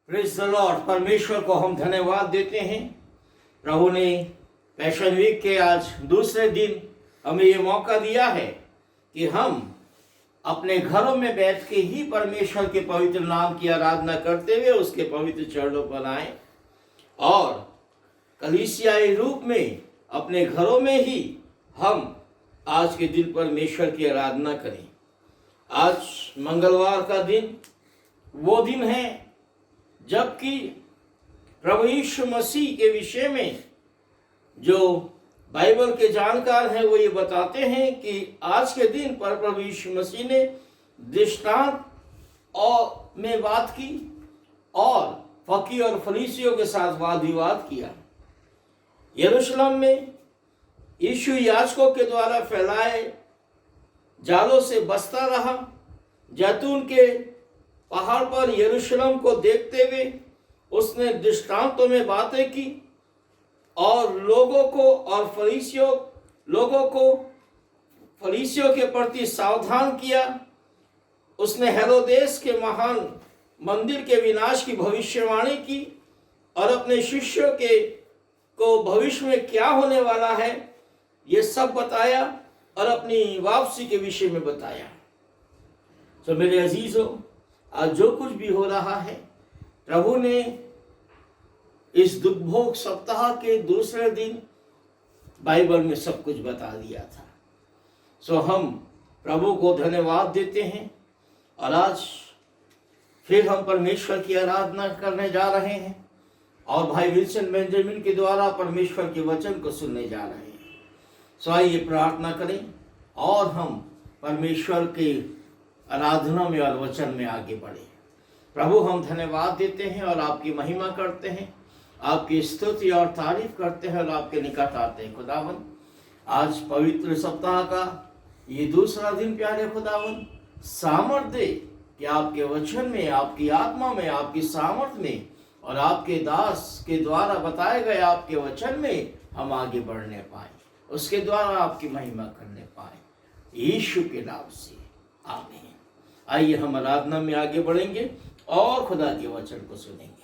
Praise the Lord. परमेश्वर को हम धन्यवाद देते हैं। प्रभु ने पैशन वीक के आज दूसरे दिन हमें ये मौका दिया है कि हम अपने घरों में बैठ के ही परमेश्वर के पवित्र नाम की आराधना करते हुए उसके पवित्र चरणों पर आए और कलीसियाई रूप में अपने घरों में ही हम आज के दिन परमेश्वर की आराधना करें। आज मंगलवार का दिन वो दिन है जबकि प्रभु यीशु मसीह के विषय में जो बाइबल के जानकार हैं वो ये बताते हैं कि आज के दिन पर प्रभु यीशु मसीह ने दृष्टांत और में बात की और फकीर और फरीसियों के साथ वाद विवाद किया। यरूशलेम में यीशु याजकों के द्वारा फैलाए जालों से बचता रहा। जैतून के पहाड़ पर यरूशलेम को देखते हुए उसने दृष्टांतों में बातें की और लोगों को फरीसियों के प्रति सावधान किया। उसने हेरोदेस के महान मंदिर के विनाश की भविष्यवाणी की और अपने शिष्यों को भविष्य में क्या होने वाला है ये सब बताया और अपनी वापसी के विषय में बताया। तो मेरे अजीजों, आज जो कुछ भी हो रहा है प्रभु ने इस दुर्भोग सप्ताह के दूसरे दिन बाइबल में सब कुछ बता दिया था। सो हम प्रभु को धन्यवाद देते हैं और आज फिर हम परमेश्वर की आराधना करने जा रहे हैं और भाई विल्सन बेंजामिन के द्वारा परमेश्वर के वचन को सुनने जा रहे हैं। सो आइए प्रार्थना करें और हम परमेश्वर के आराधना में और वचन में आगे बढ़े। प्रभु, हम धन्यवाद देते हैं और आपकी महिमा करते हैं, आपकी स्तुति और तारीफ करते हैं और आपके निकट आते हैं। खुदावन, आज पवित्र सप्ताह का ये दूसरा दिन प्यारे खुदावन सामर्थ दे कि आपके वचन में, आपकी आत्मा में, आपकी सामर्थ में और आपके दास के द्वारा बताए गए आपके वचन में हम आगे बढ़ने पाए, उसके द्वारा आपकी महिमा करने पाए। यीशु के नाम से आमीन। आइए हम आराधना में आगे बढ़ेंगे और खुदा के वचन को सुनेंगे।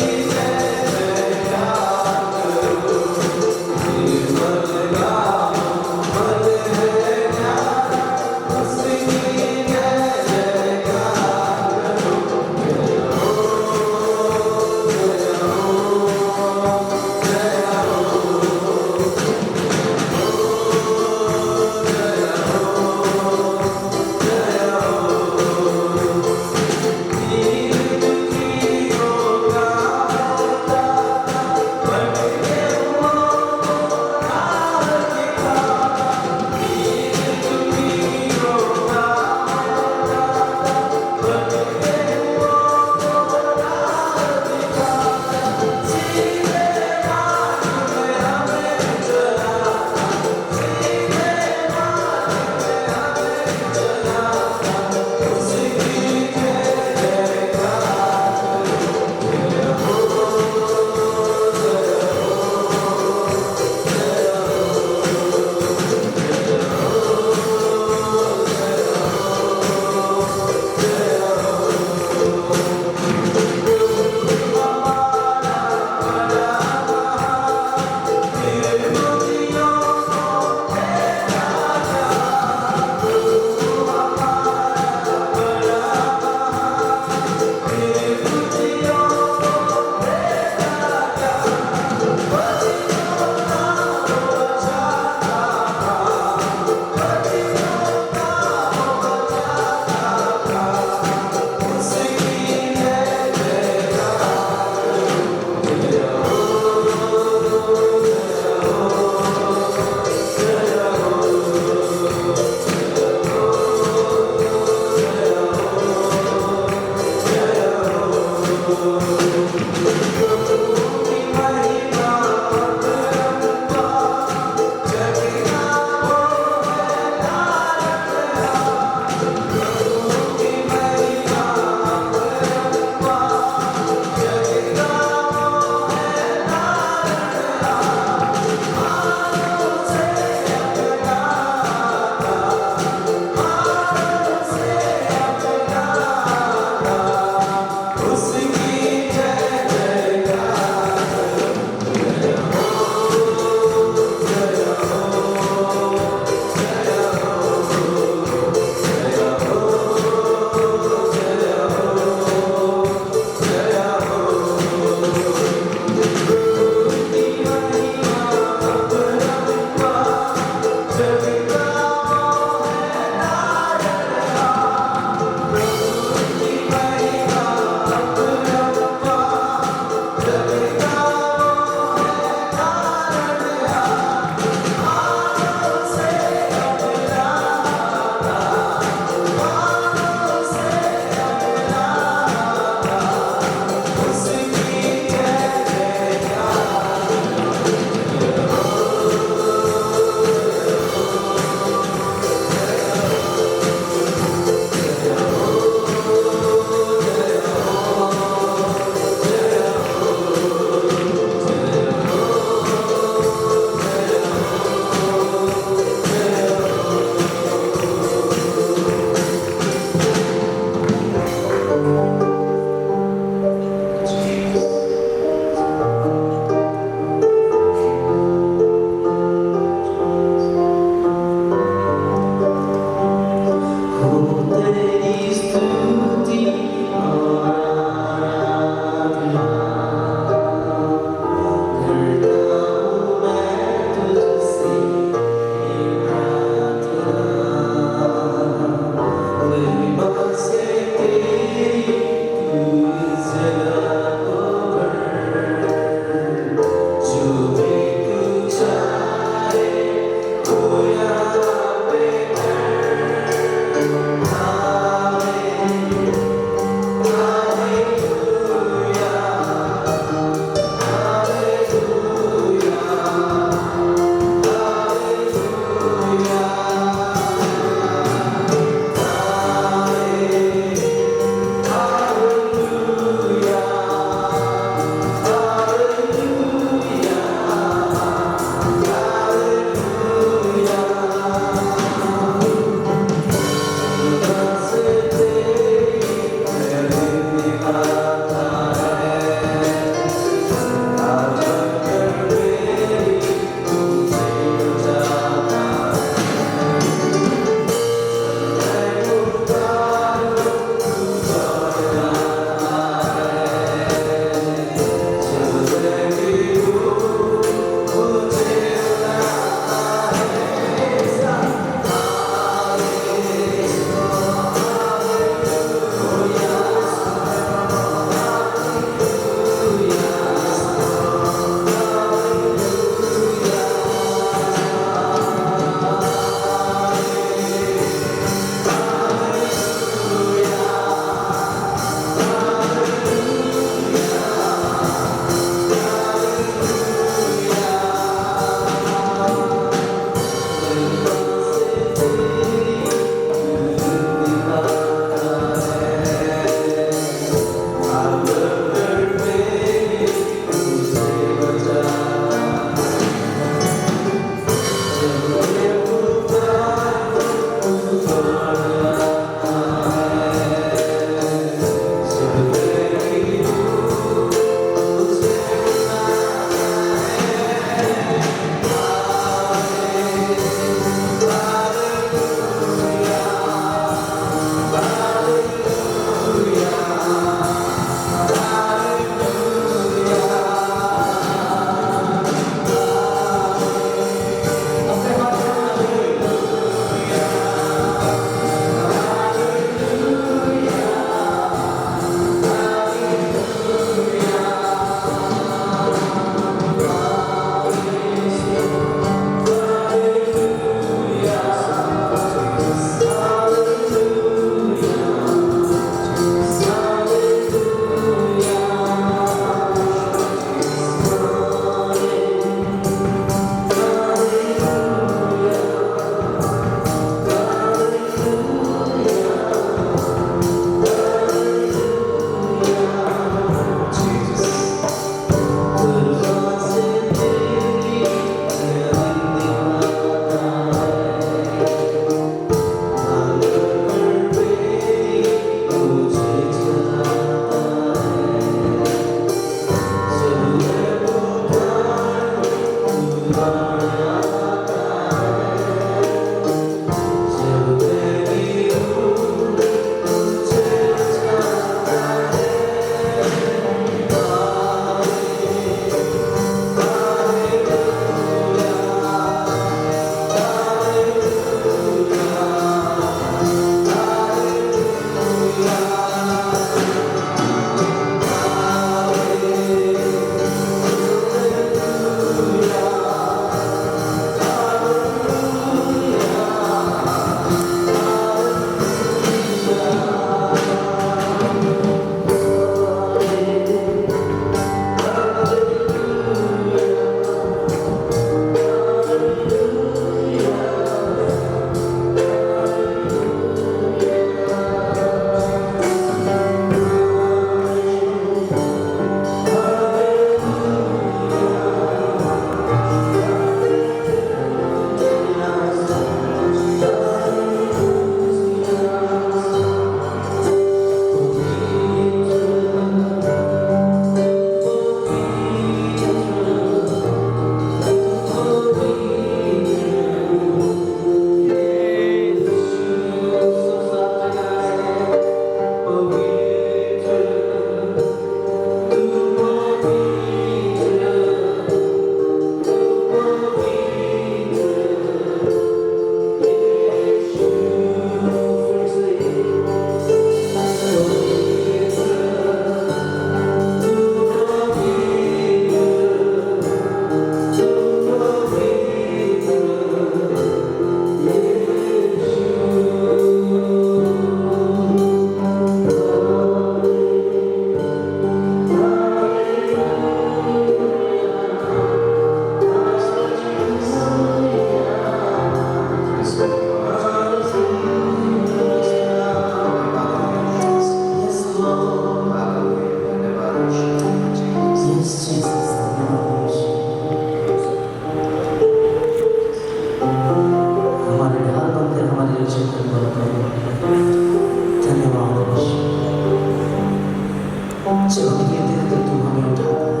जब हम गिरते हैं तो तू हमें उठाता है,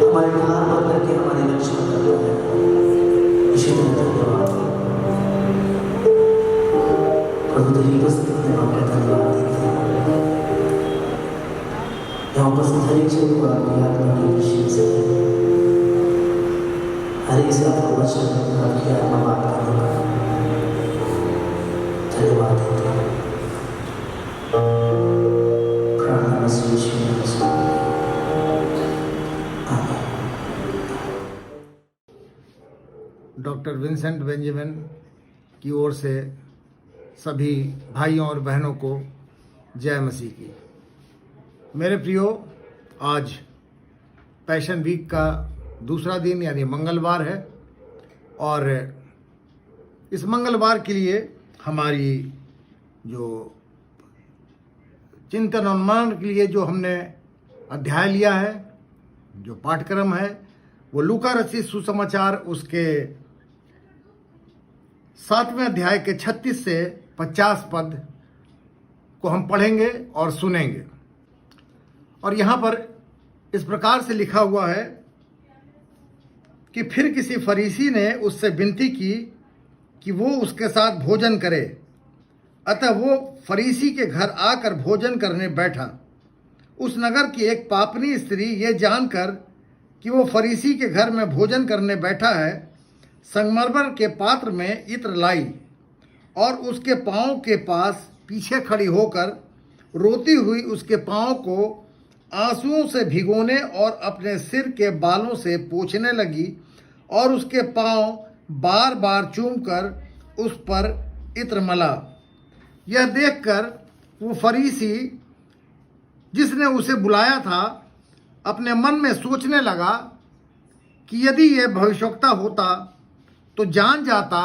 हमारे ढाल बन करके हमारी रक्षा करता है। इसी तरह धन्यवाद प्रभु, तेरी उपस्थिति में हम आपका धन्यवाद देते हैं। यहाँ उपस्थित हर एक जन को आपकी आत्मा की खुशी से हर एक से आपको वचन आपकी आत्मा बात करने का धन्यवाद देते हैं। प्रार्थना मसीह यीशु के नाम से आमीन। डॉक्टर विंसेंट बेंजामिन की ओर से सभी भाइयों और बहनों को जय मसीह की। मेरे प्रियो, आज पैशन वीक का दूसरा दिन यानी मंगलवार है और इस मंगलवार के लिए हमारी जो चिंतन और मनन के लिए जो हमने अध्याय लिया है, जो पाठ्यक्रम है, वो लूका रचित सुसमाचार उसके 7वें अध्याय के 36 से 50 पद को हम पढ़ेंगे और सुनेंगे। और यहाँ पर इस प्रकार से लिखा हुआ है कि फिर किसी फरीसी ने उससे विनती की कि वो उसके साथ भोजन करे। अतः वो फरीसी के घर आकर भोजन करने बैठा। उस नगर की एक पापनी स्त्री ये जानकर कि वो फरीसी के घर में भोजन करने बैठा है, संगमरमर के पात्र में इत्र लाई और उसके पाँव के पास पीछे खड़ी होकर रोती हुई उसके पाँव को आंसुओं से भिगोने और अपने सिर के बालों से पोंछने लगी और उसके पाँव बार बार चूमकर उस पर इत्र मला। यह देखकर वो फरीसी जिसने उसे बुलाया था अपने मन में सोचने लगा कि यदि यह भविष्यवक्ता होता तो जान जाता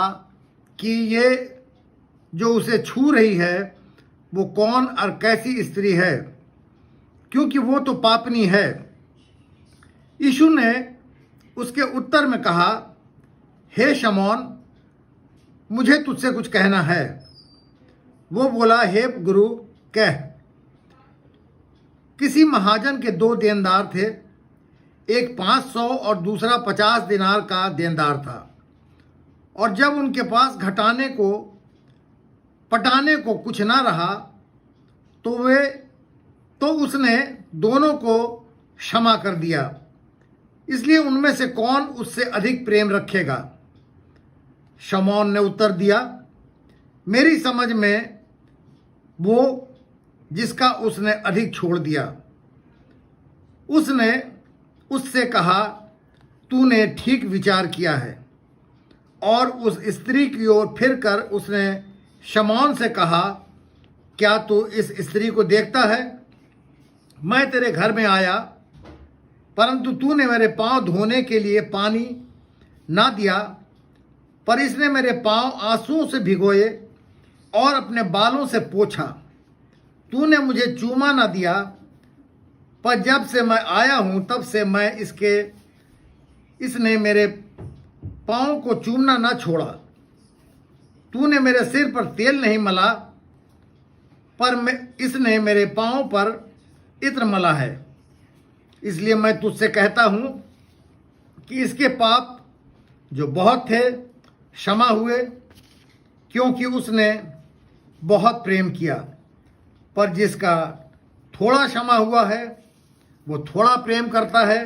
कि ये जो उसे छू रही है वो कौन और कैसी स्त्री है, क्योंकि वो तो पापनी है। यीशु ने उसके उत्तर में कहा, हे शमौन, मुझे तुझसे कुछ कहना है। वो बोला, हे गुरु, कह। किसी महाजन के 2 देनदार थे, एक 500 और दूसरा 50 दिनार का देनदार था। और जब उनके पास पटाने को कुछ ना रहा तो उसने दोनों को क्षमा कर दिया। इसलिए उनमें से कौन उससे अधिक प्रेम रखेगा? शमौन ने उत्तर दिया, मेरी समझ में वो जिसका उसने अधिक छोड़ दिया। उसने उससे कहा, तूने ठीक विचार किया है। और उस स्त्री की ओर फिरकर उसने शमौन से कहा, क्या तू इस स्त्री को देखता है? मैं तेरे घर में आया, परंतु तूने मेरे पांव धोने के लिए पानी ना दिया, पर इसने मेरे पांव आंसुओं से भिगोए और अपने बालों से पोंछा। तूने मुझे चूमा ना दिया, पर जब से मैं आया हूं तब से इसने मेरे पांव को चूमना ना छोड़ा। तूने मेरे सिर पर तेल नहीं मला, पर इसने मेरे पांव पर इत्र मला है। इसलिए मैं तुझसे कहता हूं कि इसके पाप जो बहुत थे क्षमा हुए, क्योंकि उसने बहुत प्रेम किया। पर जिसका थोड़ा क्षमा हुआ है वो थोड़ा प्रेम करता है।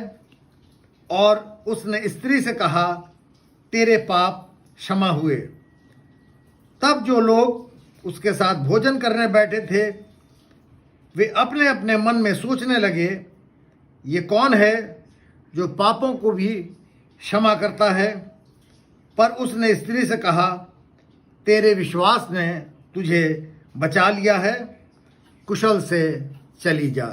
और उसने स्त्री से कहा, तेरे पाप क्षमा हुए। तब जो लोग उसके साथ भोजन करने बैठे थे वे अपने अपने मन में सोचने लगे, ये कौन है जो पापों को भी क्षमा करता है? पर उसने स्त्री से कहा, तेरे विश्वास ने तुझे बचा लिया है, कुशल से चली जा।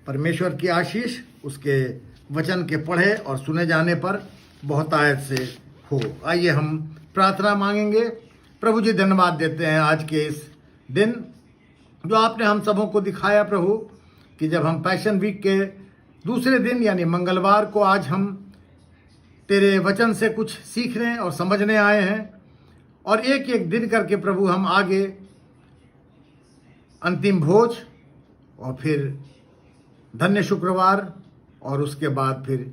परमेश्वर की आशीष उसके वचन के पढ़े और सुने जाने पर बहुतायत से हो। आइए हम प्रार्थना मांगेंगे। प्रभु जी, धन्यवाद देते हैं आज के इस दिन जो आपने हम सबों को दिखाया प्रभु, कि जब हम पैशन वीक के दूसरे दिन यानी मंगलवार को आज हम तेरे वचन से कुछ सीखने और समझने आए हैं। और एक एक दिन करके प्रभु हम आगे अंतिम भोज और फिर धन्य शुक्रवार और उसके बाद फिर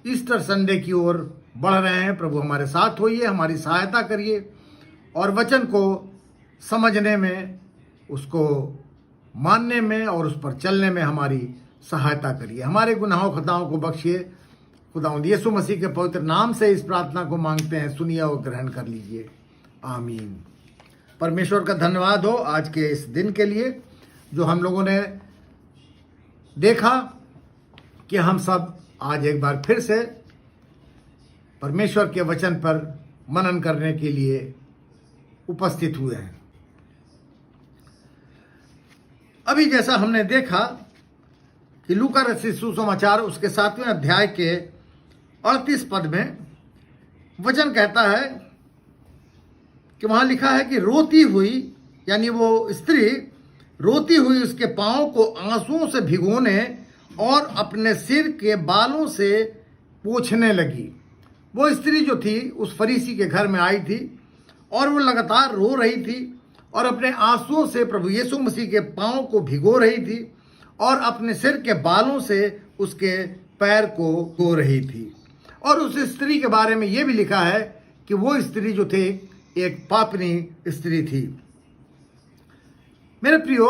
ईस्टर संडे की ओर बढ़ रहे हैं। प्रभु हमारे साथ होइए, हमारी सहायता करिए और वचन को समझने में, उसको मानने में और उस पर चलने में हमारी सहायता करिए। हमारे गुनाहों खताओं को बख्शिए। खुदावंद यीशु मसीह के पवित्र नाम से इस प्रार्थना को मांगते हैं, सुनिए और ग्रहण कर लीजिए। आमीन। परमेश्वर का धन्यवाद हो आज के इस दिन के लिए, जो हम लोगों ने देखा कि हम सब आज एक बार फिर से परमेश्वर के वचन पर मनन करने के लिए उपस्थित हुए हैं। अभी जैसा हमने देखा कि लूका रचित सुसमाचार उसके 7वें अध्याय के 38 पद में वचन कहता है कि वहां लिखा है कि रोती हुई, यानी वो स्त्री रोती हुई उसके पांव को आंसुओं से भिगोने और अपने सिर के बालों से पोंछने लगी। वो स्त्री जो थी उस फरीसी के घर में आई थी और वो लगातार रो रही थी और अपने आंसुओं से प्रभु यीशु मसीह के पांव को भिगो रही थी और अपने सिर के बालों से उसके पैर को धो रही थी। और उस स्त्री के बारे में ये भी लिखा है कि वो स्त्री जो थी एक पापनी स्त्री थी। मेरे प्रियो,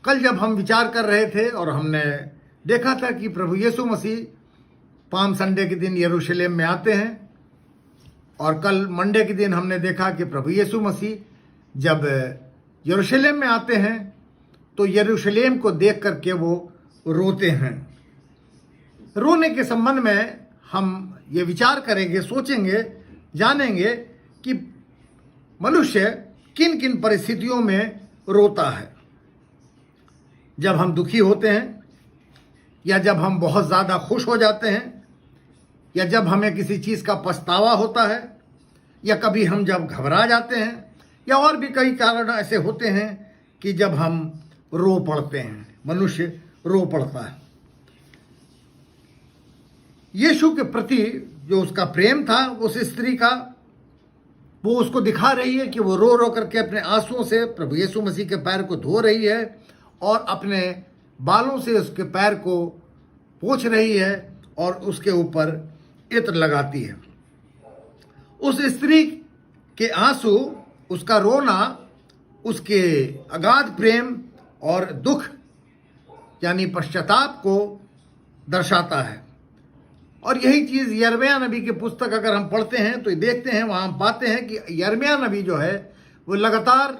कल जब हम विचार कर रहे थे और हमने देखा था कि प्रभु यीशु मसीह पाम संडे के दिन यरूशलेम में आते हैं, और कल मंडे के दिन हमने देखा कि प्रभु यीशु मसीह जब यरूशलेम में आते हैं तो यरूशलेम को देख करके वो रोते हैं। रोने के संबंध में हम ये विचार करेंगे, सोचेंगे, जानेंगे कि मनुष्य किन किन परिस्थितियों में रोता है। जब हम दुखी होते हैं, या जब हम बहुत ज़्यादा खुश हो जाते हैं, या जब हमें किसी चीज़ का पछतावा होता है, या कभी हम जब घबरा जाते हैं, या और भी कई कारण ऐसे होते हैं कि जब हम रो पड़ते हैं, मनुष्य रो पड़ता है। यीशु के प्रति जो उसका प्रेम था उस स्त्री का, वो उसको दिखा रही है कि वो रो रो करके अपने आंसुओं से प्रभु यीशु मसीह के पैर को धो रही है और अपने बालों से उसके पैर को पोंछ रही है और उसके ऊपर इत्र लगाती है। उस स्त्री के आंसू, उसका रोना, उसके अगाध प्रेम और दुख यानी पश्चाताप को दर्शाता है। और यही चीज़ यिर्मयाह नबी की पुस्तक अगर हम पढ़ते हैं तो देखते हैं, वहाँ हम पाते हैं कि यिर्मयाह नबी जो है वो लगातार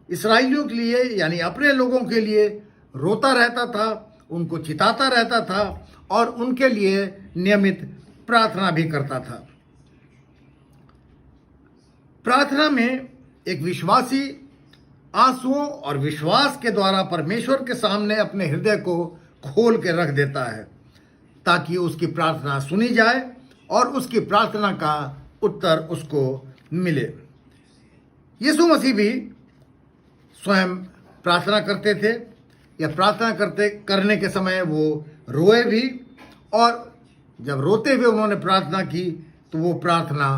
इस्राएलियों के लिए, यानी अपने लोगों के लिए रोता रहता था, उनको चिताता रहता था और उनके लिए नियमित प्रार्थना भी करता था। प्रार्थना में एक विश्वासी आंसुओं और विश्वास के द्वारा परमेश्वर के सामने अपने हृदय को खोल के रख देता है ताकि उसकी प्रार्थना सुनी जाए और उसकी प्रार्थना का उत्तर उसको मिले। यीशु मसीह भी स्वयं प्रार्थना करते थे, या प्रार्थना करने के समय वो रोए भी, और जब रोते हुए उन्होंने प्रार्थना की तो वो प्रार्थना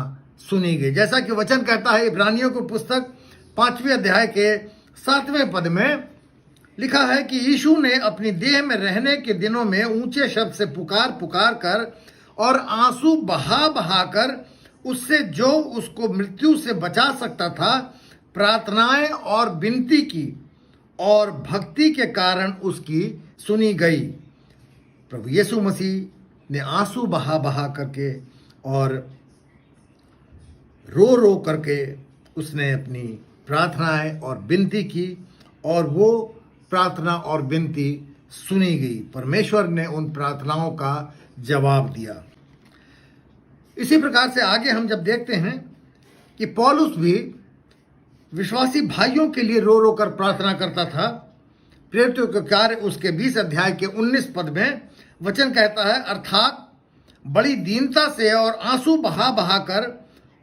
सुनी गई। जैसा कि वचन कहता है, इब्रानियों की पुस्तक 5वें अध्याय के 7वें पद में लिखा है कि यीशु ने अपनी देह में रहने के दिनों में ऊंचे शब्द से पुकार पुकार कर और आंसू बहा बहा कर उससे जो उसको मृत्यु से बचा सकता था प्रार्थनाएं और विनती की, और भक्ति के कारण उसकी सुनी गई। प्रभु यीशु मसीह ने आंसू बहा बहा करके और रो रो करके उसने अपनी प्रार्थनाएं और विनती की, और वो प्रार्थना और विनती सुनी गई। परमेश्वर ने उन प्रार्थनाओं का जवाब दिया। इसी प्रकार से आगे हम जब देखते हैं कि पौलुस भी विश्वासी भाइयों के लिए रो रो कर प्रार्थना करता था। प्रेरितों के कार्य उसके 20 अध्याय के 19 पद में वचन कहता है, अर्थात बड़ी दीनता से और आंसू बहा बहा कर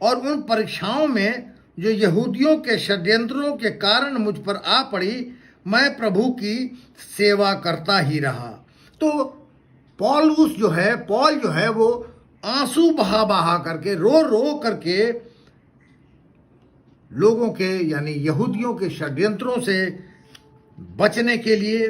और उन परीक्षाओं में जो यहूदियों के षड्यंत्रों के कारण मुझ पर आ पड़ी, मैं प्रभु की सेवा करता ही रहा। तो पौल जो है वो आंसू बहा बहा करके, रो रो करके लोगों के, यानी यहूदियों के षड्यंत्रों से बचने के लिए,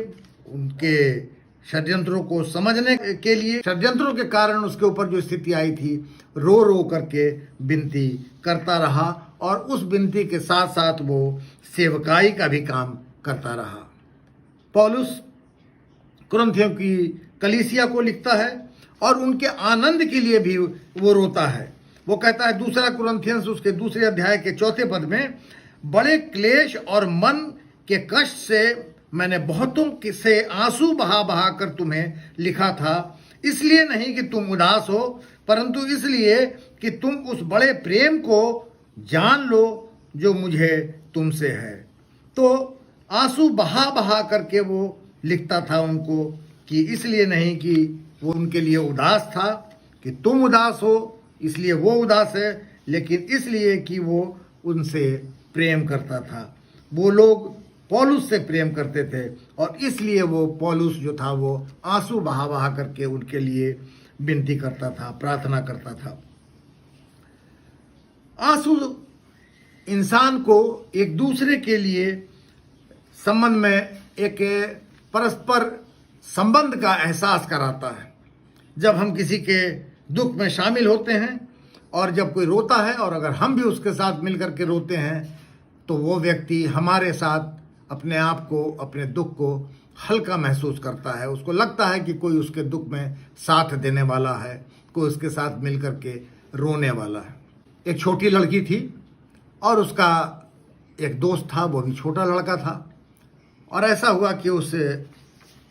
उनके षड्यंत्रों को समझने के लिए, षड्यंत्रों के कारण उसके ऊपर जो स्थिति आई थी, रो रो करके विनती करता रहा और उस विनती के साथ साथ वो सेवकाई का भी काम करता रहा। पौलुस कुरिन्थियों की कलीसिया को लिखता है और उनके आनंद के लिए भी वो रोता है। वो कहता है दूसरा कुरिन्थियंस उसके दूसरे अध्याय के 4 पद में, बड़े क्लेश और मन के कष्ट से मैंने बहुतों से आंसू बहा बहा कर तुम्हें लिखा था, इसलिए नहीं कि तुम उदास हो, परंतु इसलिए कि तुम उस बड़े प्रेम को जान लो जो मुझे तुमसे है। तो आंसू बहा बहा करके वो लिखता था उनको, कि इसलिए नहीं कि वो उनके लिए उदास था कि तुम उदास हो इसलिए वो उदास है, लेकिन इसलिए कि वो उनसे प्रेम करता था। वो लोग पौलुस से प्रेम करते थे और इसलिए वो पौलुस जो था वो आंसू बहा बहा करके उनके लिए विनती करता था, प्रार्थना करता था। आंसू इंसान को एक दूसरे के लिए संबंध में एक परस्पर संबंध का एहसास कराता है। जब हम किसी के दुख में शामिल होते हैं और जब कोई रोता है और अगर हम भी उसके साथ मिलकर के रोते हैं, तो वो व्यक्ति हमारे साथ अपने आप को, अपने दुख को हल्का महसूस करता है। उसको लगता है कि कोई उसके दुख में साथ देने वाला है, कोई उसके साथ मिलकर के रोने वाला है। एक छोटी लड़की थी और उसका एक दोस्त था, वो भी छोटा लड़का था, और ऐसा हुआ कि उस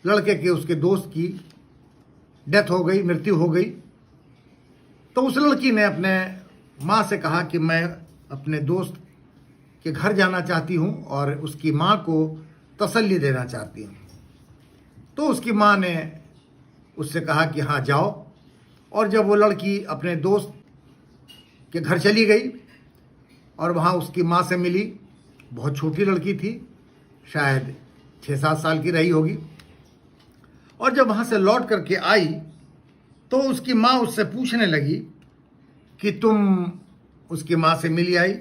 लड़के के, उसके दोस्त की डेथ हो गई, मृत्यु हो गई। तो उस लड़की ने अपने माँ से कहा कि मैं अपने दोस्त के घर जाना चाहती हूँ और उसकी माँ को तसल्ली देना चाहती हूँ। तो उसकी माँ ने उससे कहा कि हाँ जाओ। और जब वो लड़की अपने दोस्त के घर चली गई और वहाँ उसकी माँ से मिली, बहुत छोटी लड़की थी, शायद 6-7 साल की रही होगी। और जब वहाँ से लौट करके आई तो उसकी माँ उससे पूछने लगी कि तुम उसकी माँ से मिली आई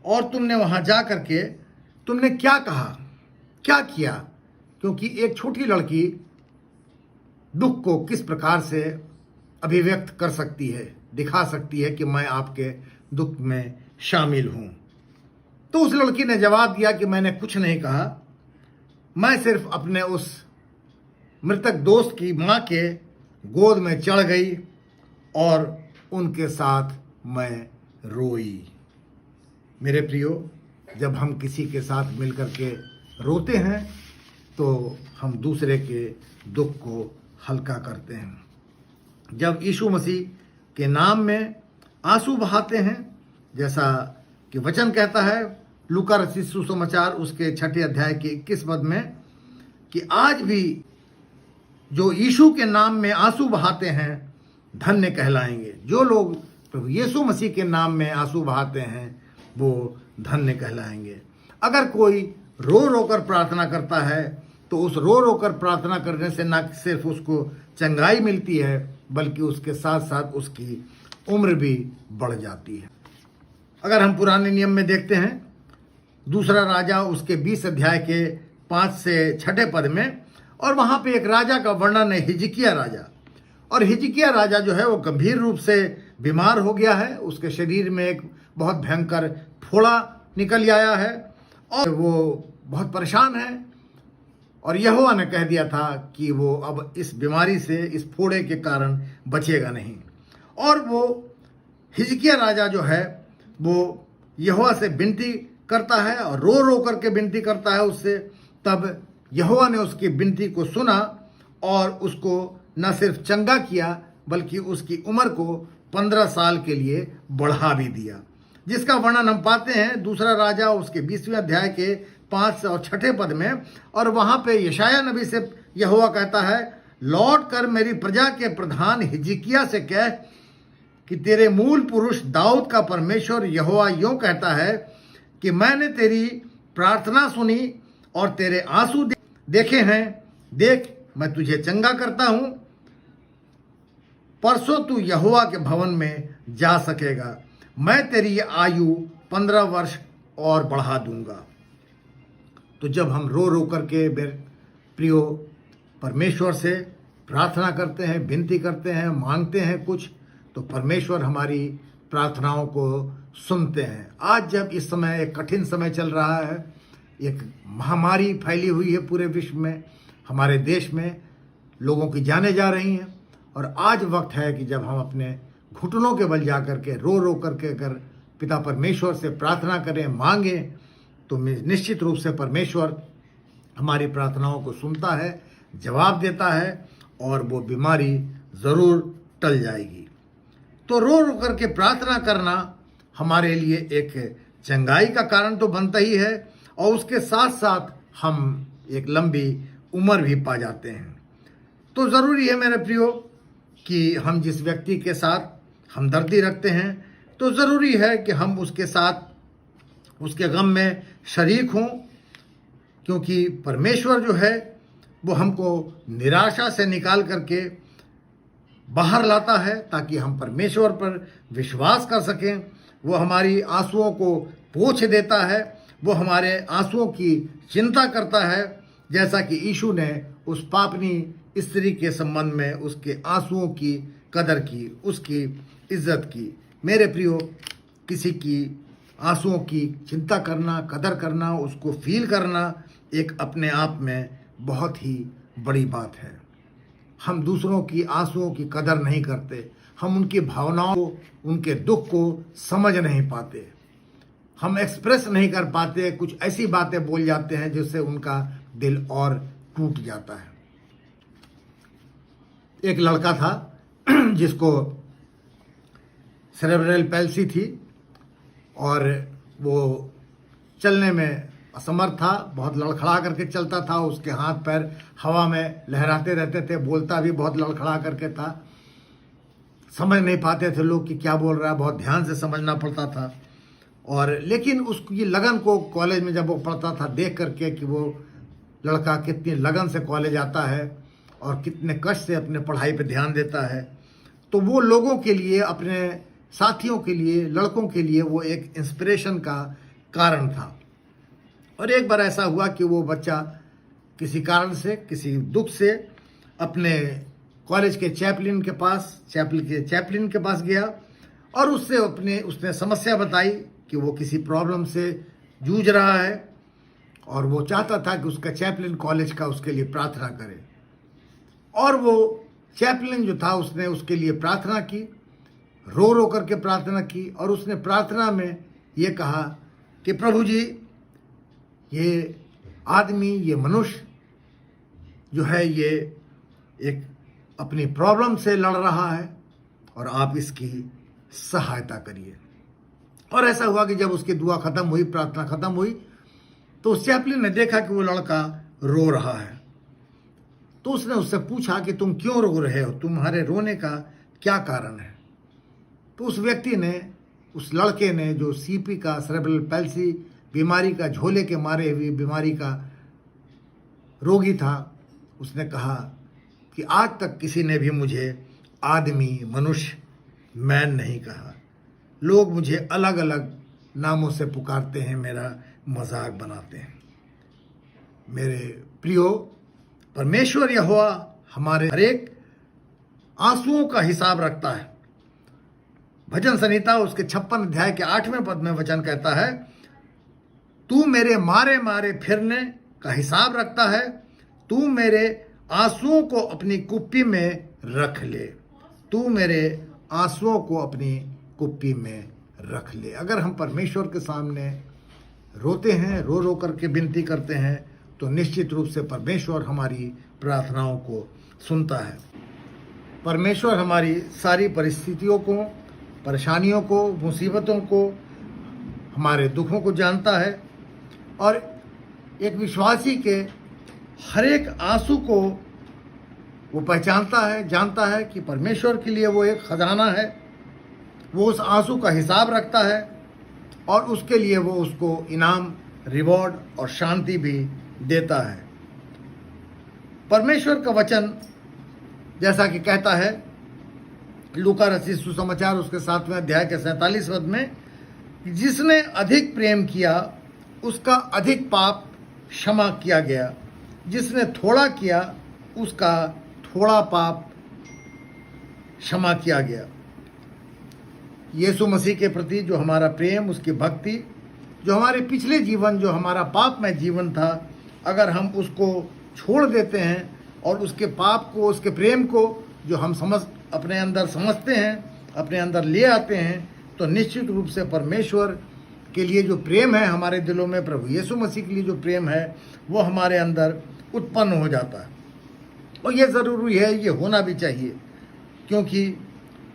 और तुमने वहाँ जा करके तुमने क्या कहा, क्या किया, क्योंकि एक छोटी लड़की दुख को किस प्रकार से अभिव्यक्त कर सकती है, दिखा सकती है कि मैं आपके दुख में शामिल हूँ। तो उस लड़की ने जवाब दिया कि मैंने कुछ नहीं कहा, मैं सिर्फ अपने उस मृतक दोस्त की माँ के गोद में चढ़ गई और उनके साथ मैं रोई। मेरे प्रियो, जब हम किसी के साथ मिलकर के रोते हैं तो हम दूसरे के दुख को हल्का करते हैं। जब यीशु मसीह के नाम में आंसू बहाते हैं, जैसा कि वचन कहता है लूका रचित सुसमाचार उसके 6 अध्याय के 21 पद में, कि आज भी जो यीशु के नाम में आंसू बहाते हैं धन्य कहलाएंगे। जो लोग प्रभु यीशु मसीह के नाम में आंसू बहाते हैं वो धन्य कहलाएंगे। अगर कोई रो रो कर प्रार्थना करता है तो उस रो रो कर प्रार्थना करने से न सिर्फ उसको चंगाई मिलती है, बल्कि उसके साथ साथ उसकी उम्र भी बढ़ जाती है। अगर हम पुराने नियम में देखते हैं, दूसरा राजा उसके 20 अध्याय के 5 से 6 पद में, और वहाँ पे एक राजा का वर्णन है, हिजकिय्याह राजा। और हिजकिय्याह राजा जो है वो गंभीर रूप से बीमार हो गया है, उसके शरीर में एक बहुत भयंकर फोड़ा निकल आया है और वो बहुत परेशान है। और यहोवा ने कह दिया था कि वो अब इस बीमारी से, इस फोड़े के कारण बचेगा नहीं। और वो हिजकिय्याह राजा जो है वो यहोवा से विनती करता है और रो रो करके विनती करता है उससे। तब यहोवा ने उसकी विनती को सुना और उसको न सिर्फ चंगा किया, बल्कि उसकी उम्र को 15 साल के लिए बढ़ा भी दिया, जिसका वर्णन हम पाते हैं दूसरा राजा उसके 20वें अध्याय के 5 और 6 पद में। और वहाँ पे यशायाह नबी से यहोवा कहता है, लौट कर मेरी प्रजा के प्रधान हिजकिय्याह से कह कि तेरे मूल पुरुष दाऊद का परमेश्वर यहोवा यूं कहता है कि मैंने तेरी प्रार्थना सुनी और तेरे आंसू देखे हैं। देख, मैं तुझे चंगा करता हूं। परसों तू यहोवा के भवन में जा सकेगा। मैं तेरी आयु 15 वर्ष और बढ़ा दूंगा। तो जब हम रो रो करके प्रियो परमेश्वर से प्रार्थना करते हैं, विनती करते हैं, मांगते हैं कुछ, तो परमेश्वर हमारी प्रार्थनाओं को सुनते हैं। आज जब इस समय एक कठिन समय चल रहा है, एक महामारी फैली हुई है पूरे विश्व में, हमारे देश में लोगों की जानें जा रही हैं, और आज वक्त है कि जब हम अपने घुटनों के बल जा करके रो रो करके अगर पिता परमेश्वर से प्रार्थना करें, मांगें, तो निश्चित रूप से परमेश्वर हमारी प्रार्थनाओं को सुनता है, जवाब देता है, और वो बीमारी ज़रूर टल जाएगी। तो रो रो करके प्रार्थना करना हमारे लिए एक चंगाई का कारण तो बनता ही है, और उसके साथ साथ हम एक लंबी उम्र भी पा जाते हैं। तो ज़रूरी है मेरे प्रियो कि हम जिस व्यक्ति के साथ हमदर्दी रखते हैं, तो ज़रूरी है कि हम उसके साथ उसके गम में शरीक हों, क्योंकि परमेश्वर जो है वो हमको निराशा से निकाल करके बाहर लाता है, ताकि हम परमेश्वर पर विश्वास कर सकें। वो हमारी आंसुओं को पोंछ देता है, वो हमारे आंसुओं की चिंता करता है, जैसा कि यीशु ने उस पापनी स्त्री के संबंध में उसके आंसुओं की कदर की, उसकी इज्जत की। मेरे प्रियो, किसी की आंसुओं की चिंता करना, कदर करना, उसको फील करना एक अपने आप में बहुत ही बड़ी बात है। हम दूसरों की आंसुओं की कदर नहीं करते, हम उनकी भावनाओं को, उनके दुख को समझ नहीं पाते, हम एक्सप्रेस नहीं कर पाते, कुछ ऐसी बातें बोल जाते हैं जिससे उनका दिल और टूट जाता है। एक लड़का था जिसको सेरेब्रल पैल्सी थी, और वो चलने में असमर्थ था, बहुत लड़खड़ा करके चलता था, उसके हाथ पैर हवा में लहराते रहते थे, बोलता भी बहुत लड़खड़ा करके था, समझ नहीं पाते थे लोग कि क्या बोल रहा है, बहुत ध्यान से समझना पड़ता था। और लेकिन उसकी लगन को कॉलेज में जब वो पढ़ता था, देख करके कि वो लड़का कितनी लगन से कॉलेज आता है और कितने कष्ट से अपने पढ़ाई पे ध्यान देता है, तो वो लोगों के लिए, अपने साथियों के लिए, लड़कों के लिए वो एक इंस्पिरेशन का कारण था। और एक बार ऐसा हुआ कि वो बच्चा किसी कारण से, किसी दुख से अपने कॉलेज के चैपलिन के पास गया, और उसने समस्या बताई कि वो किसी प्रॉब्लम से जूझ रहा है, और वो चाहता था कि उसका चैपलिन कॉलेज का उसके लिए प्रार्थना करे। और वो चैपलिन जो था, उसने उसके लिए प्रार्थना की, रो रो करके प्रार्थना की, और उसने प्रार्थना में ये कहा कि प्रभु जी, ये आदमी, ये मनुष्य जो है, ये एक अपनी प्रॉब्लम से लड़ रहा है, और आप इसकी सहायता करिए। और ऐसा हुआ कि जब उसकी दुआ खत्म हुई, प्रार्थना खत्म हुई, तो उस चैपलिन ने देखा कि वो लड़का रो रहा है। तो उसने उससे पूछा कि तुम क्यों रो रहे हो, तुम्हारे रोने का क्या कारण है। तो उस व्यक्ति ने, उस लड़के ने, जो सीपी का, सेरेब्रल पैल्सी बीमारी का, झोले के मारे हुई बीमारी का रोगी था, उसने कहा कि आज तक किसी ने भी मुझे आदमी, मनुष्य, मैन नहीं कहा, लोग मुझे अलग अलग नामों से पुकारते हैं, मेरा मजाक बनाते हैं। मेरे प्रियो, परमेश्वर यहोवा हमारे हर एक आंसुओं का हिसाब रखता है। भजन संहिता उसके 56 अध्याय के 8वें पद में वचन कहता है, तू मेरे मारे मारे फिरने का हिसाब रखता है, तू मेरे आंसुओं को अपनी कुप्पी में रख ले, तू मेरे आंसुओं को अपनी कुप्पी में रख ले। अगर हम परमेश्वर के सामने रोते हैं, रो रो करके विनती करते हैं, तो निश्चित रूप से परमेश्वर हमारी प्रार्थनाओं को सुनता है। परमेश्वर हमारी सारी परिस्थितियों को, परेशानियों को, मुसीबतों को, हमारे दुखों को जानता है, और एक विश्वासी के हर एक आंसू को वो पहचानता है, जानता है कि परमेश्वर के लिए वो एक खजाना है। वो उस आंसू का हिसाब रखता है, और उसके लिए वो उसको इनाम, रिवॉर्ड और शांति भी देता है। परमेश्वर का वचन जैसा कि कहता है लूका रचित सुसमाचार उसके 7वें अध्याय के 47 पद में, जिसने अधिक प्रेम किया उसका अधिक पाप क्षमा किया गया। जिसने थोड़ा किया उसका थोड़ा पाप क्षमा किया गया। यीशु मसीह के प्रति जो हमारा प्रेम, उसकी भक्ति, जो हमारे पिछले जीवन, जो हमारा पापमय जीवन था, अगर हम उसको छोड़ देते हैं और उसके पाप को, उसके प्रेम को जो हम अपने अंदर समझते हैं, अपने अंदर ले आते हैं, तो निश्चित रूप से परमेश्वर के लिए जो प्रेम है हमारे दिलों में, प्रभु यीशु मसीह के लिए जो प्रेम है, वो हमारे अंदर उत्पन्न हो जाता है। और ये ज़रूरी है, ये होना भी चाहिए, क्योंकि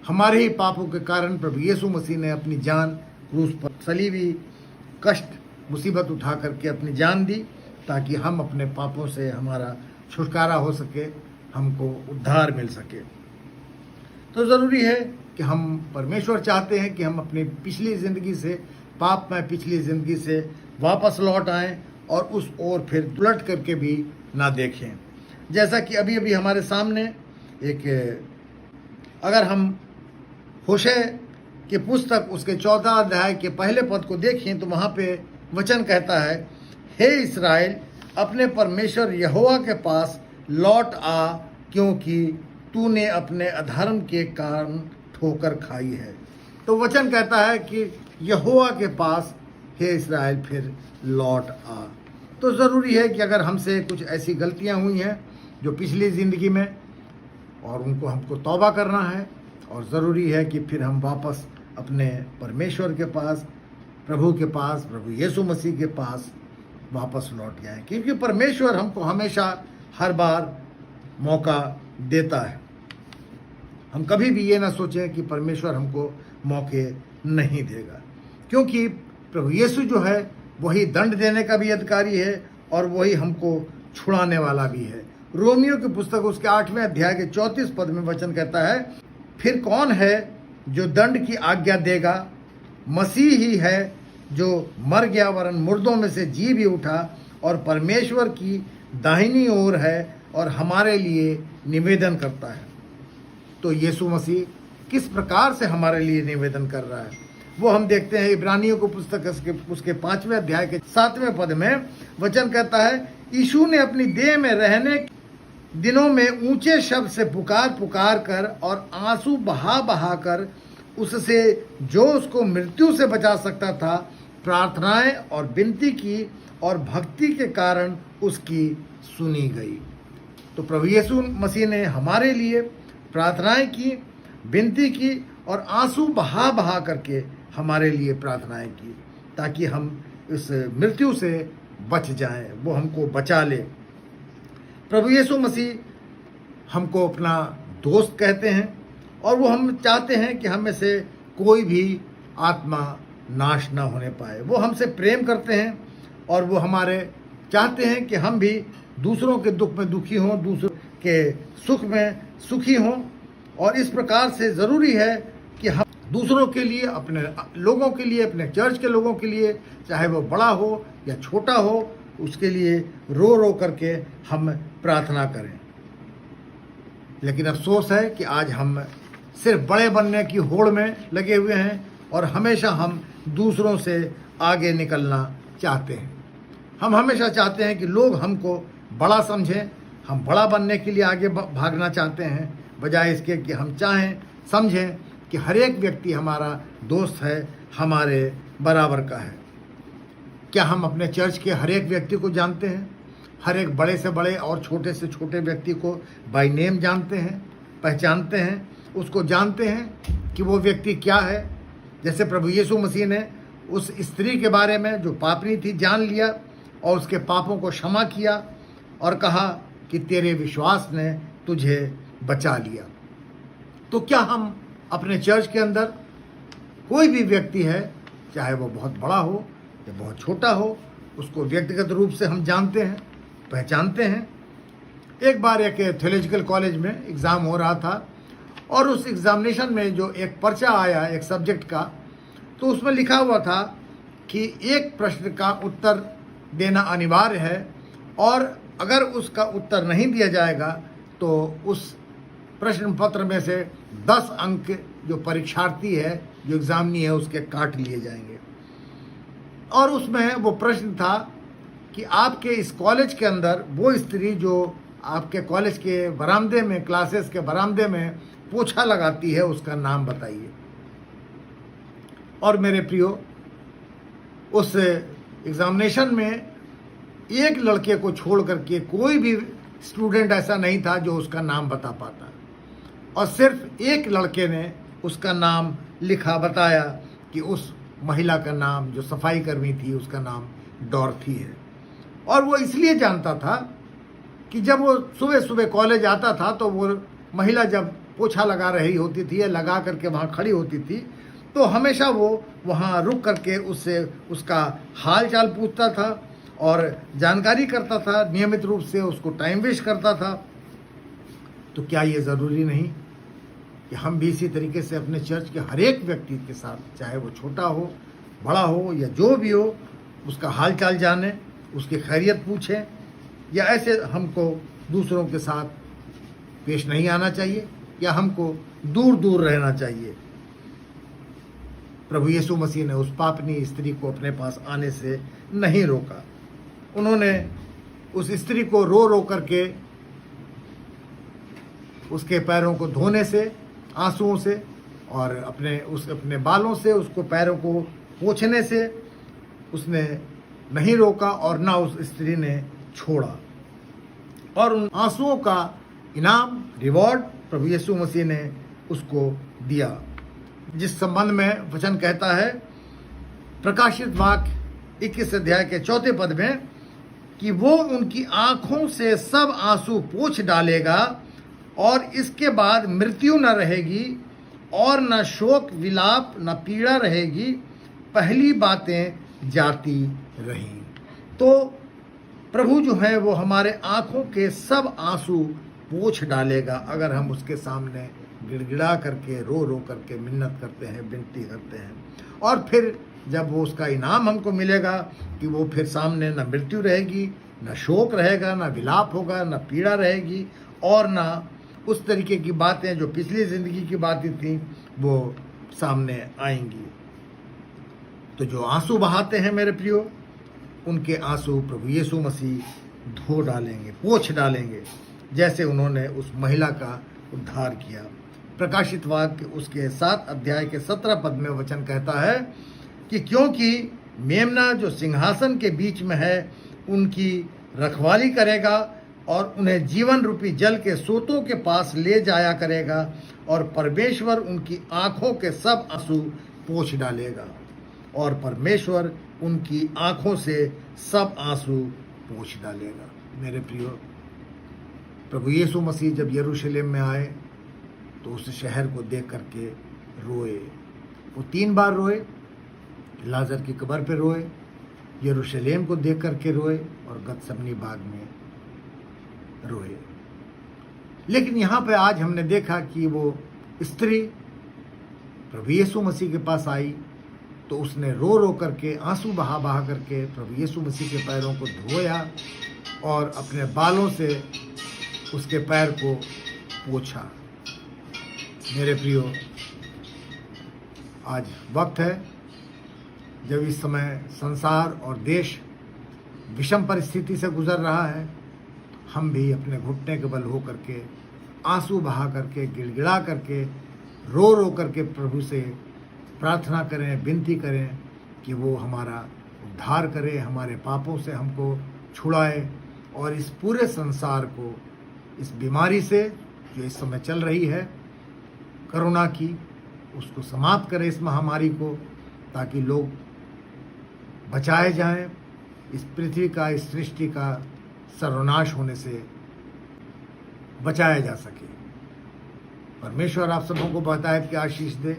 हमारे ही पापों के कारण प्रभु यीशु मसीह ने अपनी जान क्रूस पर सलीबी कष्ट, मुसीबत उठा करके अपनी जान दी, ताकि हम अपने पापों से हमारा छुटकारा हो सके, हमको उद्धार मिल सके। तो ज़रूरी है कि हम, परमेश्वर चाहते हैं कि हम अपनी पिछली ज़िंदगी से, पापमय पिछली ज़िंदगी से वापस लौट आएं और उस ओर फिर उलट करके भी ना देखें। जैसा कि अभी अभी हमारे सामने एक, अगर हम होशे की पुस्तक उसके 14 अध्याय के पहले पद को देखें तो वहाँ पे वचन कहता है, हे इस्राएल, अपने परमेश्वर यहोवा के पास लौट आ, क्योंकि तूने अपने अधर्म के कारण ठोकर खाई है। तो वचन कहता है कि यहोवा के पास, हे इस्राएल, फिर लौट आ। तो ज़रूरी है कि अगर हमसे कुछ ऐसी गलतियां हुई हैं जो पिछली ज़िंदगी में, और उनको हमको तौबा करना है, और ज़रूरी है कि फिर हम वापस अपने परमेश्वर के पास, प्रभु के पास, प्रभु यीशु मसीह के पास वापस लौट जाएं, क्योंकि परमेश्वर हमको हमेशा, हर बार मौका देता है। हम कभी भी ये ना सोचें कि परमेश्वर हमको मौके नहीं देगा, क्योंकि प्रभु यीशु जो है वही दंड देने का भी अधिकारी है और वही हमको छुड़ाने वाला भी है। रोमियो की पुस्तक उसके 8वें अध्याय के 34 पद में वचन कहता है, फिर कौन है जो दंड की आज्ञा देगा? मसीह ही है जो मर गया वरन मुर्दों में से जी भी उठा और परमेश्वर की दाहिनी ओर है और हमारे लिए निवेदन करता है। तो यीशु मसीह किस प्रकार से हमारे लिए निवेदन कर रहा है वो हम देखते हैं। इब्रानियों को पुस्तक उसके 5वें अध्याय के 7वें पद में वचन कहता है, यीशु ने अपनी देह में रहने दिनों में ऊंचे शब्द से पुकार कर और आंसू बहा कर उससे जो उसको मृत्यु से बचा सकता था प्रार्थनाएं और विनती की और भक्ति के कारण उसकी सुनी गई। तो प्रभु यीशु मसीह ने हमारे लिए प्रार्थनाएं की, विनती की और आंसू बहा करके हमारे लिए प्रार्थनाएं की, ताकि हम इस मृत्यु से बच जाएं, वो हमको बचा ले। प्रभु यीशु मसीह हमको अपना दोस्त कहते हैं और वो हम चाहते हैं कि हमें से कोई भी आत्मा नाश ना होने पाए। वो हमसे प्रेम करते हैं और वो हमारे चाहते हैं कि हम भी दूसरों के दुख में दुखी हों, दूसरों के सुख में सुखी हों। और इस प्रकार से ज़रूरी है कि हम दूसरों के लिए, अपने लोगों के लिए, अपने चर्च के लोगों के लिए, चाहे वो बड़ा हो या छोटा हो, उसके लिए रो करके हम प्रार्थना करें। लेकिन अफसोस है कि आज हम सिर्फ बड़े बनने की होड़ में लगे हुए हैं और हमेशा हम दूसरों से आगे निकलना चाहते हैं। हम हमेशा चाहते हैं कि लोग हमको बड़ा समझें, हम बड़ा बनने के लिए आगे भागना चाहते हैं, बजाय इसके कि हम चाहें, समझें कि हर एक व्यक्ति हमारा दोस्त है, हमारे बराबर का है। क्या हम अपने चर्च के हर एक व्यक्ति को जानते हैं? हर एक बड़े से बड़े और छोटे से छोटे व्यक्ति को बाय नेम जानते हैं, पहचानते हैं, उसको जानते हैं कि वो व्यक्ति क्या है। जैसे प्रभु यीशु मसीह ने उस स्त्री के बारे में जो पापनी थी जान लिया और उसके पापों को क्षमा किया और कहा कि तेरे विश्वास ने तुझे बचा लिया। तो क्या हम अपने चर्च के अंदर कोई भी व्यक्ति है, चाहे वो बहुत बड़ा हो या बहुत छोटा हो, उसको व्यक्तिगत रूप से हम जानते हैं, पहचानते हैं? एक बार एक थियोलॉजिकल कॉलेज में एग्ज़ाम हो रहा था और उस एग्ज़ामिनेशन में जो एक पर्चा आया एक सब्जेक्ट का, तो उसमें लिखा हुआ था कि एक प्रश्न का उत्तर देना अनिवार्य है और अगर उसका उत्तर नहीं दिया जाएगा तो उस प्रश्न पत्र में से 10 अंक जो परीक्षार्थी है, जो एग्जामिनी है, उसके काट लिए जाएंगे। और उसमें वो प्रश्न था कि आपके इस कॉलेज के अंदर वो स्त्री जो आपके कॉलेज के बरामदे में, क्लासेस के बरामदे में पोछा लगाती है, उसका नाम बताइए। और मेरे प्रियो, उस एग्जामिनेशन में एक लड़के को छोड़ करके कोई भी स्टूडेंट ऐसा नहीं था जो उसका नाम बता पाता, और सिर्फ एक लड़के ने उसका नाम लिखा, बताया कि उस महिला का नाम, जो सफाई कर्मी थी, उसका नाम डॉर्थी है। और वो इसलिए जानता था कि जब वो सुबह सुबह कॉलेज आता था तो वो महिला जब पोछा लगा रही होती थी या लगा करके वहाँ खड़ी होती थी, तो हमेशा वो वहाँ रुक करके उससे उसका हाल चाल पूछता था और जानकारी करता था, नियमित रूप से उसको टाइम वेस्ट करता था। तो क्या ये ज़रूरी नहीं कि हम भी इसी तरीके से अपने चर्च के हर एक व्यक्ति के साथ, चाहे वो छोटा हो, बड़ा हो या जो भी हो, उसका हाल चाल जाने, उसकी खैरियत पूछें? या ऐसे हमको दूसरों के साथ पेश नहीं आना चाहिए, या हमको दूर दूर रहना चाहिए? प्रभु यीशु मसीह ने उस पापनी स्त्री को अपने पास आने से नहीं रोका। उन्होंने उस स्त्री को रो रो करके उसके पैरों को धोने से, आंसुओं से, और अपने बालों से उसको पैरों को पोंछने से उसने नहीं रोका, और ना उस स्त्री ने छोड़ा। और उन आंसुओं का इनाम, रिवॉर्ड प्रभु यीशु मसीह ने उसको दिया, जिस संबंध में वचन कहता है प्रकाशित वाक्य 21 अध्याय के 4 पद में कि वो उनकी आंखों से सब आंसू पोंछ डालेगा, और इसके बाद मृत्यु न रहेगी, और न शोक विलाप न पीड़ा रहेगी, पहली बातें जाती रहीं। तो प्रभु जो है वो हमारे आंखों के सब आंसू पोंछ डालेगा अगर हम उसके सामने गिड़गिड़ा करके, रो रो करके मिन्नत करते हैं, विनती करते हैं। और फिर जब वो उसका इनाम हमको मिलेगा कि वो फिर सामने न मृत्यु रहेगी, न शोक रहेगा, न विलाप होगा, न पीड़ा रहेगी, और न उस तरीके की बातें जो पिछली ज़िंदगी की बातें थी वो सामने आएंगी। तो जो आंसू बहाते हैं मेरे प्रियो, उनके आंसू प्रभु यीशु मसीह धो डालेंगे, पोंछ डालेंगे, जैसे उन्होंने उस महिला का उद्धार किया। प्रकाशित वाक्य उसके 7 अध्याय के 17 पद में वचन कहता है कि क्योंकि मेमना जो सिंहासन के बीच में है उनकी रखवाली करेगा, और उन्हें जीवन रूपी जल के सोतों के पास ले जाया करेगा, और परमेश्वर उनकी आंखों के सब आंसू पोंछ डालेगा, और परमेश्वर उनकी आंखों से सब आंसू पोंछ डालेगा। मेरे प्रियो, प्रभु यीशु मसीह जब यरूशलेम में आए तो उस शहर को देख करके रोए। वो 3 बार रोए, लाजर की कब्र पे रोए, यरूशलेम को देख करके रोए, और गतसमनी बाग में रोए। लेकिन यहाँ पे आज हमने देखा कि वो स्त्री प्रभु यीशु मसीह के पास आई तो उसने रो रो करके, आंसू बहा बहा करके प्रभु यीशु मसीह के पैरों को धोया, और अपने बालों से उसके पैर को पोंछा। मेरे प्रियो, आज वक्त है जब इस समय संसार और देश विषम परिस्थिति से गुजर रहा है, हम भी अपने घुटने के बल हो करके, आंसू बहा करके, गिड़गिड़ा करके, रो रो करके प्रभु से प्रार्थना करें, विनती करें कि वो हमारा उद्धार करे, हमारे पापों से हमको छुड़ाए, और इस पूरे संसार को, इस बीमारी से जो इस समय चल रही है कोरोना की, उसको समाप्त करे, इस महामारी को, ताकि लोग बचाए जाएं, इस पृथ्वी का, इस सृष्टि का सर्वनाश होने से बचाया जा सके। परमेश्वर आप सबों को बहुतायत की आशीष दे।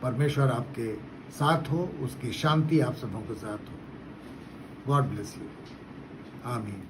परमेश्वर आपके साथ हो, उसकी शांति आप सबों के साथ हो। God bless you. आमीन।